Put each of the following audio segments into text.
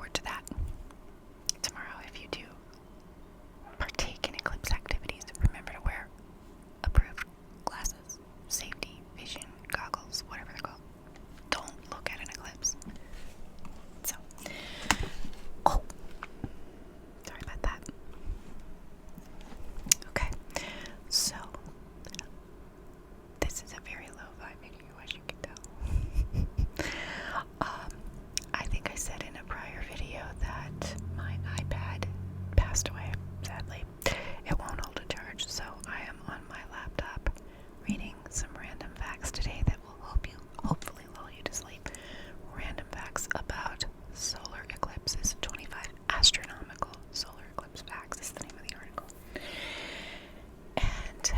forward to that tomorrow. If you do partake in eclipse activities, remember to wear approved glasses, safety, vision, goggles, whatever they're called. Don't look at an eclipse. So, sorry about that. Okay, so this is a very low vibe video, as you can tell. I think I said in a prior video that my iPad passed away, sadly. It won't hold a charge, so I am on my laptop reading some random facts today that will hopefully lull you to sleep. Random facts about solar eclipses. 25 astronomical solar eclipse facts is the name of the article. And so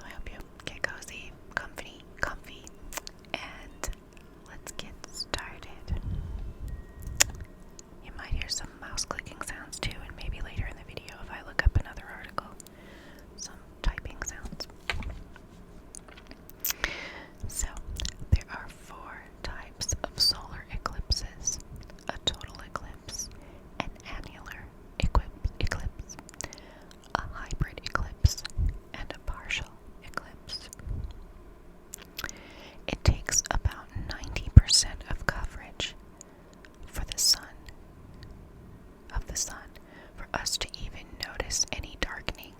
I hope you get cozy, comfy, and let's get started. You might hear some mouse clicking sounds too, and maybe later in the video if I look up another article, some typing sounds. So, there are 4 types of solar eclipses: a total eclipse, an annular eclipse, a hybrid eclipse, and a partial eclipse. It takes about 90% of coverage for the sun for us to even notice any darkening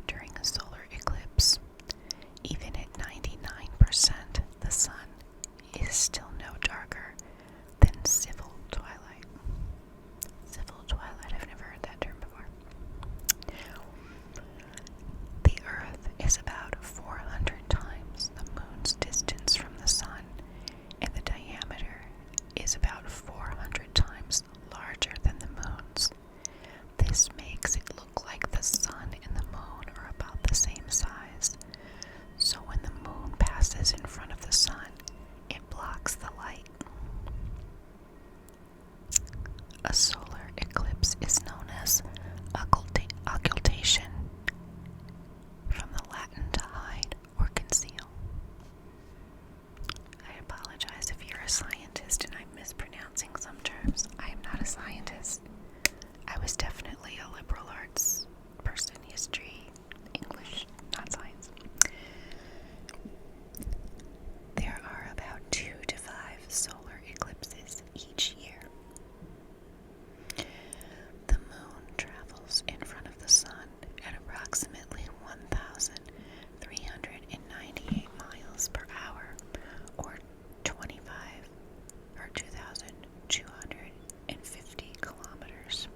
during a solar eclipse. Even at 99%, the sun is still no darker than civil twilight. Civil twilight, I've never heard that term before. The Earth is about 400 times the moon's distance from the sun, and the diameter is about 400 times larger than the moon's. This makes it look like the sun and the moon are about the same size. So when the moon passes in front of the sun, it blocks the light. A solar eclipse is known as occultation, from the Latin to hide or conceal. I apologize if you're a scientist and I'm mispronouncing some terms. I am not a scientist. I was definitely a liberal arts person, history, English, not science. There are about 2 to 5 solar eclipses each year. The moon travels in front of the sun at approximately 1,398 miles per hour, or 2,250 kilometers.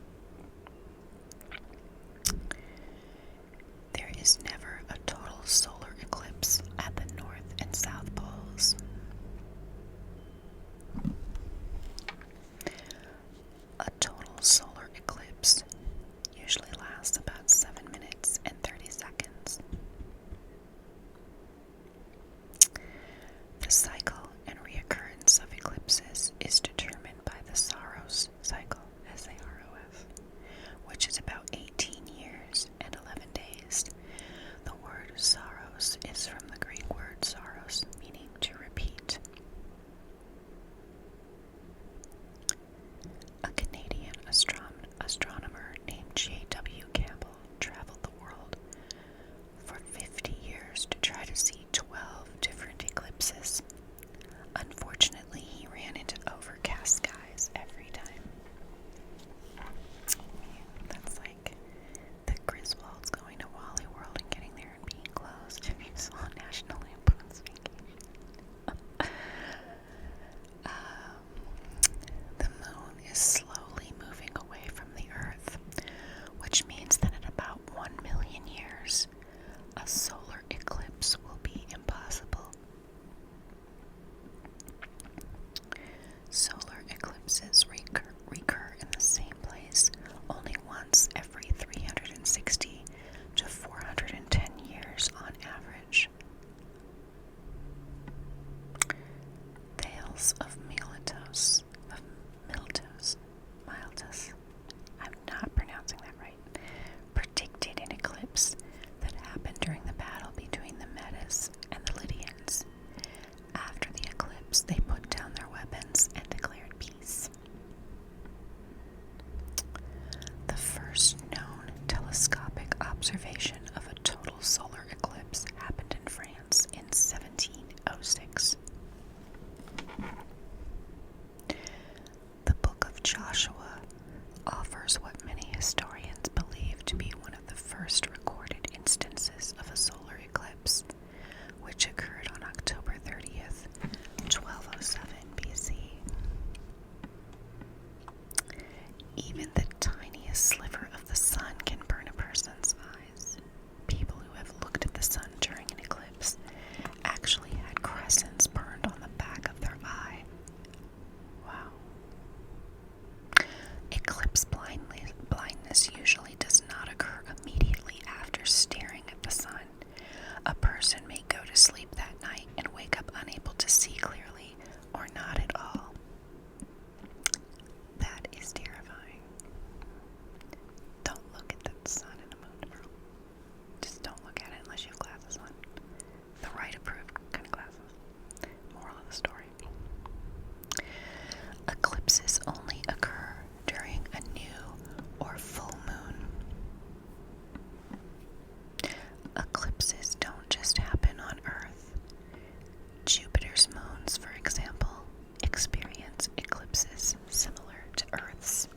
observation of a total solar eclipse happened in France in 1706. The Book of Joshua offers what many historians believe to be one of the first recorded instances of a solar eclipse, which occurred on October 30th, 1207 BC. Even the tiniest sliver of the sun can burn a person's eyes. People who have looked at the sun during an eclipse actually had crescents burned on the back of their eye. Wow. Eclipse blindness usually does not occur immediately after staring at the sun. A person may go to sleep that night and wake up unable to see clearly or not at all. That is terrifying. Don't look at the sun and the moon, bro. Just don't look at it unless you have glasses on. The right approved kind of glasses. Moral of the story. Eclipses only occur during a new or full moon. Eclipses don't just happen on Earth. Jupiter's moons, for example, experience eclipses similar to Earth's.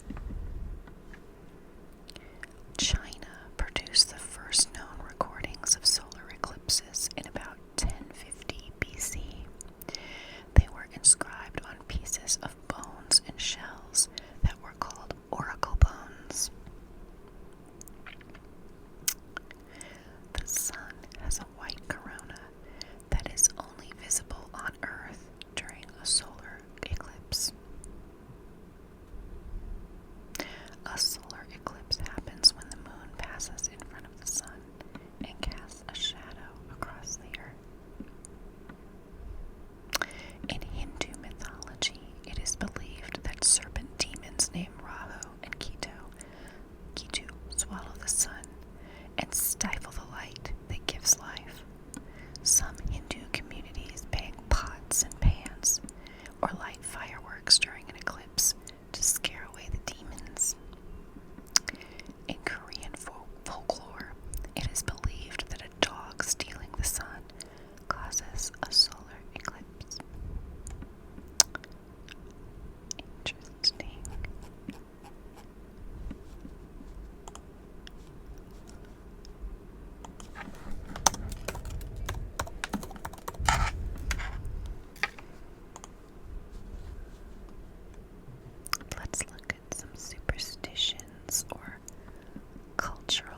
China produced the first known recordings of solar eclipses in about 1050 BC. They were inscribed on pieces of bones and shells that were called oracle bones. The sun has a white corona that is only visible on Earth during a solar eclipse. A solar eclipse happens when the moon passes in front of the sun and casts a shadow across the Earth. In Hindu mythology, it is believed that serpent demons named Rahu and Ketu swallow the sun and stifle the light that gives life. Some Hindu communities bang pots and pans or light fireworks during an eclipse to scare away the demons. In Korean folklore, it is believed that a dog stealing the sun causes a solar eclipse. Interesting. Let's look at some superstitions or cultural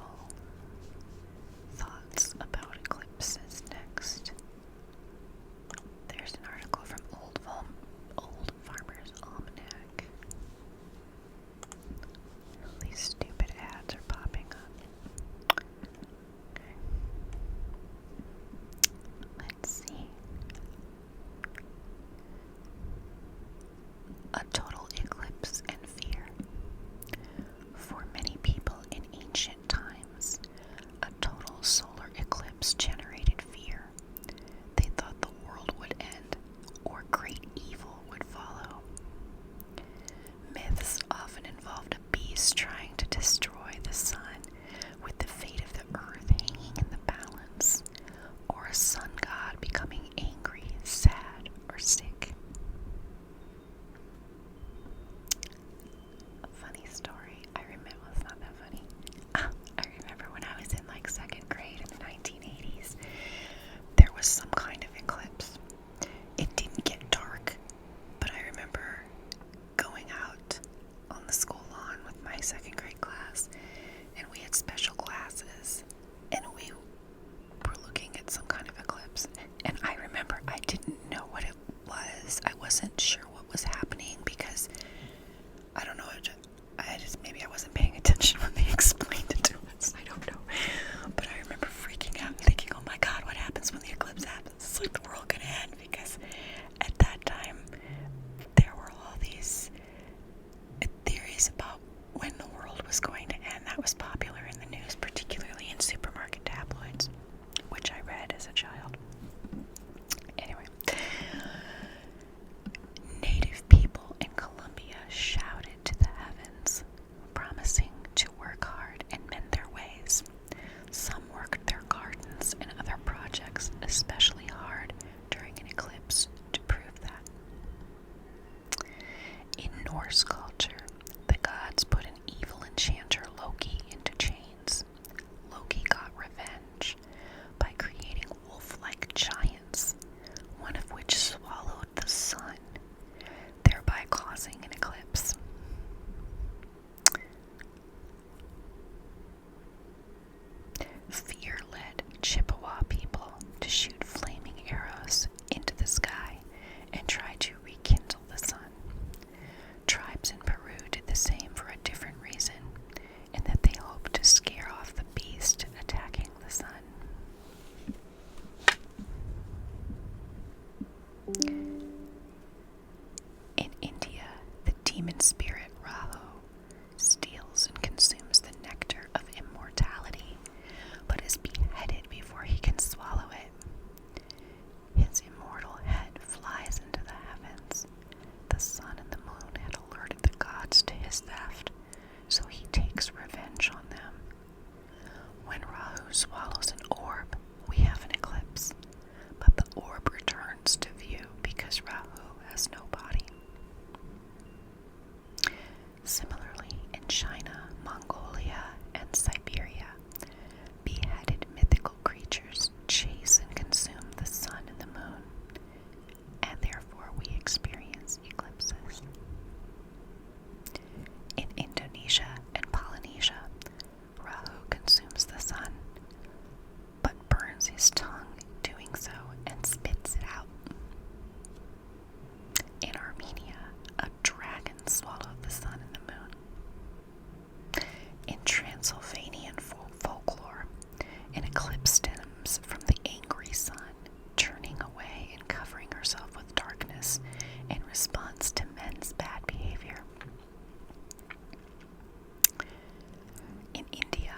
thoughts about eclipses next. There's an article from Old Farmer's Almanac. These stupid ads are popping up. Okay. Let's see. A total eclipse and fear. For many people in ancient times, a total solar eclipse generated fear. They thought the world would end or great evil would follow. Myths often involved a beast trying to destroy the sun, with the fate of the earth hanging in the balance, or a sun god becoming angry, sad, or sick. A funny story. I remember, well, it's not that funny. I remember when I was in like second grade in the 1980s, there was some kind of eclipse. It didn't get dark, but I remember going out on the school lawn with my second grade class, and we had special classes, and we were looking at some kind of eclipse, and I remember I didn't know what it was. I wasn't sure what was happening because I don't know, maybe I wasn't paying attention when they explained it to us. I don't know. But I remember freaking out and thinking, oh my god, what happens when the eclipse happens? It's like the world gonna end, because at that time there were all these theories about when the world was going to end. That was popular in the news, particularly in supermarket tabloids, which I read as a child. Anyway. Native people in Colombia shouted to the heavens, promising to work hard and mend their ways. his theft, so he takes revenge on them. When Rahu swallows an orb, we have an eclipse, but the orb returns to view because Rahu has no body. Similarly, in China, Mongolia, and Siberia, beheaded mythical creatures chase and consume the sun and the moon, and therefore we experience eclipses. In Indonesia and Polynesia, Rahu consumes the sun, but burns his tongue doing so and spits it out. In Armenia, a dragon swallowed the sun and the moon. In Transylvanian folklore, an eclipse stems from the angry sun turning away and covering herself with darkness in response to men's bad behavior. In India,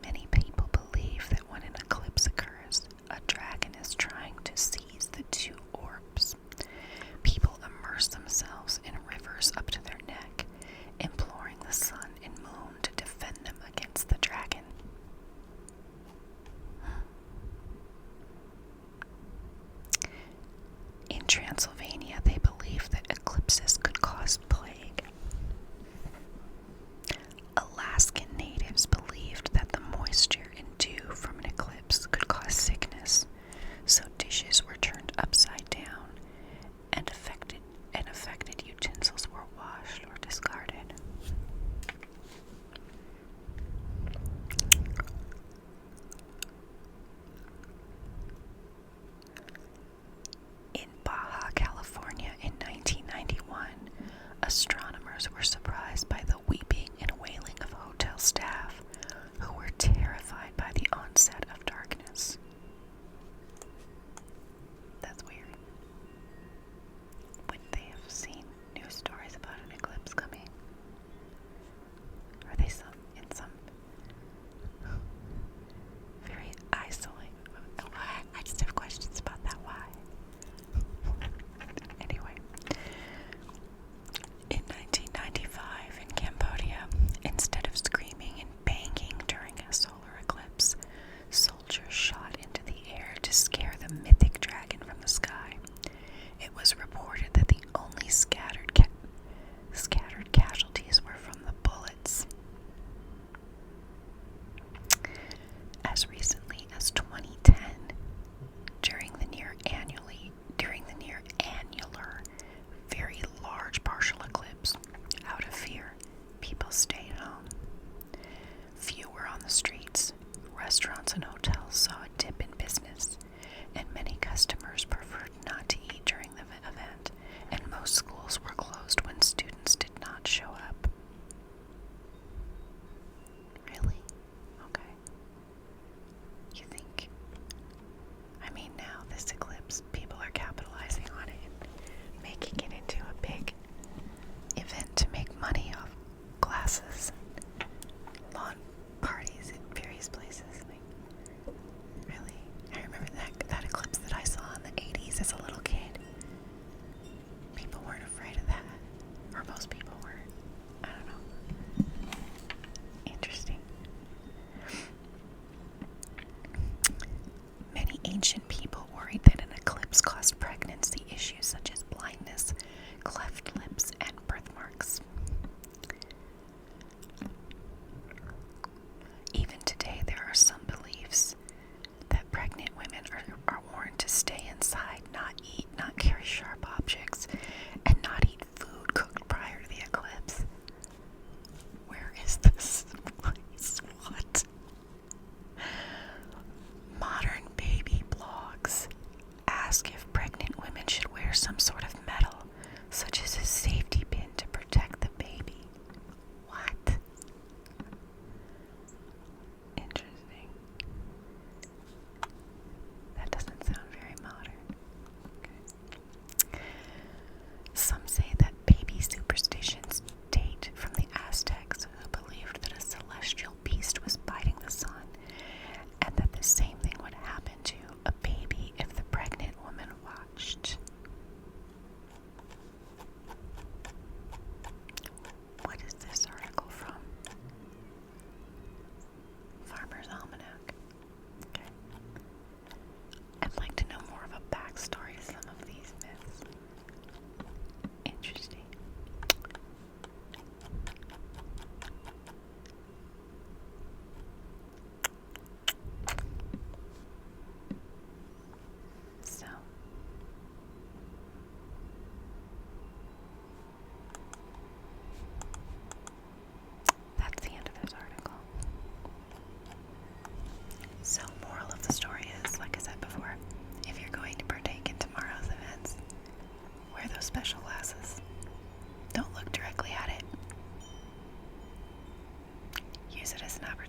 many people believe that when an eclipse occurs, a dragon is trying to seize the two orbs. People immerse themselves in rivers up to their neck, imploring the sun and moon to defend them against the dragon. In Transylvania, they believe that eclipses could cause plague. Alaskan natives believed that the moisture and dew from an eclipse could cause sickness, so dishes were turned upside down and affected utensils were washed or discarded. In Baja California in 1991, astronomers were surprised by the weeping and wailing of hotel staff who were terrified by the onset of darkness. That's weird. Would they have seen news stories about an eclipse coming? Are they in some very isolated? I just have questions about that. Why? Anyway, in 1995 in Cambodia, instead of screaming and banging during a solar eclipse, soldiers shot into the air to scare the mythic dragon from the sky. It was reported that the only scattered casualties were from the bullets. As recently as 2010, during the near annular, very large partial eclipse, out of fear, people stayed home. Few were on the streets. Restaurants and hotels saw a dip in business, and many customers preferred not to eat during the event, and most schools were closed when students did not show up. Really? Okay. You think? I mean, now this eclipse, people are capitalizing on it and making it into a big event to make money off glasses and lawn parties in various places. Like, really? I remember that eclipse that I saw in the 80s as a little kid. People weren't afraid of that. Or most people weren't. I don't know. Interesting. Many ancient people worried that an eclipse caused pregnancy issues such as blindness, cleft lips, and birthmarks.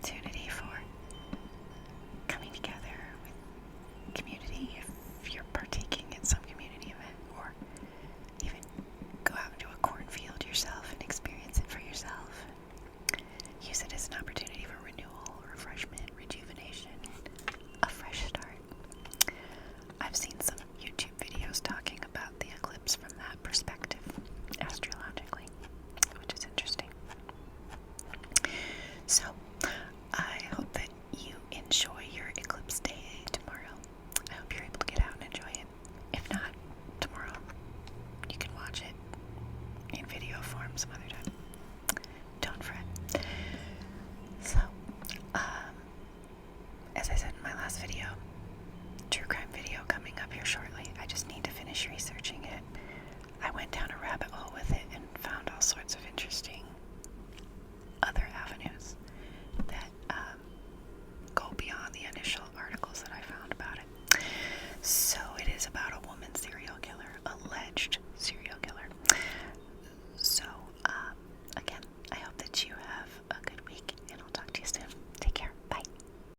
opportunity.